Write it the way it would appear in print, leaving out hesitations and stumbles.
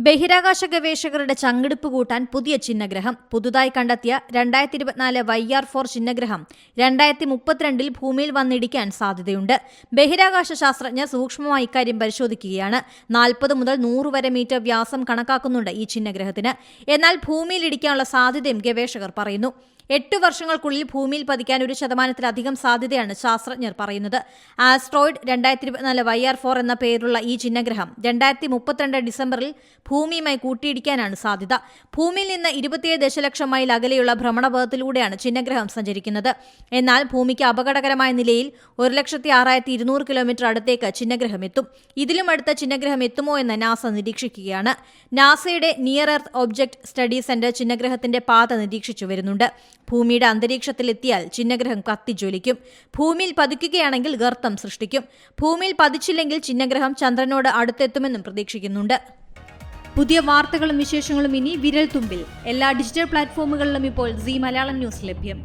ബഹിരാകാശ ഗവേഷകരുടെ ചങ്കിടിപ്പ് കൂട്ടാൻ പുതിയ ചിഹ്നഗ്രഹം. പുതുതായി കണ്ടെത്തിയ 2024 YR4 ചിഹ്നഗ്രഹം 2032 ഭൂമിയിൽ വന്നിടിക്കാൻ സാധ്യതയുണ്ട്. ബഹിരാകാശ ശാസ്ത്രജ്ഞർ സൂക്ഷ്മമായി ഇക്കാര്യം പരിശോധിക്കുകയാണ്. 40 മുതൽ 100 വരെ മീറ്റർ വ്യാസം കണക്കാക്കുന്നുണ്ട് ഈ ചിഹ്നഗ്രഹത്തിന്. എന്നാൽ ഭൂമിയിൽ ഇടിക്കാനുള്ള സാധ്യതയും ഗവേഷകർ പറയുന്നു. 8 വർഷങ്ങൾക്കുള്ളിൽ ഭൂമിയിൽ പതിക്കാൻ 1% സാധ്യതയാണ് ശാസ്ത്രജ്ഞർ പറയുന്നത്. ആസ്ട്രോയിഡ് 2024 YR4 എന്ന പേരുള്ള ഈ ചിഹ്നഗ്രഹം 2032 ഡിസംബറിൽ ഭൂമിയുമായി കൂട്ടിയിടിക്കാനാണ് സാധ്യത. ഭൂമിയിൽ നിന്ന് 27 ദശലക്ഷം മൈൽ അകലെയുള്ള ഭ്രമണപഥത്തിലൂടെയാണ് ചിഹ്നഗ്രഹം സഞ്ചരിക്കുന്നത്. എന്നാൽ ഭൂമിക്ക് അപകടകരമായ നിലയിൽ 1,06,200 കിലോമീറ്റർ അടുത്തേക്ക് ചിഹ്നഗ്രഹം എത്തും. ഇതിലും അടുത്ത ചിഹ്നഗ്രഹം എത്തുമോ എന്ന് നാസ നിരീക്ഷിക്കുകയാണ്. നാസയുടെ near earth object study centre ചിഹ്നഗ്രഹത്തിന്റെ പാത നിരീക്ഷിച്ചു വരുന്നുണ്ട്. ഭൂമിയുടെ അന്തരീക്ഷത്തിലെത്തിയാൽ ചിഹ്നഗ്രഹം കത്തിജ്വലിക്കും. ഭൂമിയിൽ പതിക്കുകയാണെങ്കിൽ ഗർത്തം സൃഷ്ടിക്കും. ഭൂമിയിൽ പതിച്ചില്ലെങ്കിൽ ചിഹ്നഗ്രഹം ചന്ദ്രനോട് അടുത്തെത്തുമെന്നും പ്രതീക്ഷിക്കുന്നുണ്ട്. പുതിയ വാർത്തകളും വിശേഷങ്ങളും ഇനി വിരൽ തുമ്പിൽ. എല്ലാ ഡിജിറ്റൽ പ്ലാറ്റ്ഫോമുകളിലും ഇപ്പോൾ സീ മലയാളം ന്യൂസ് ലഭ്യം.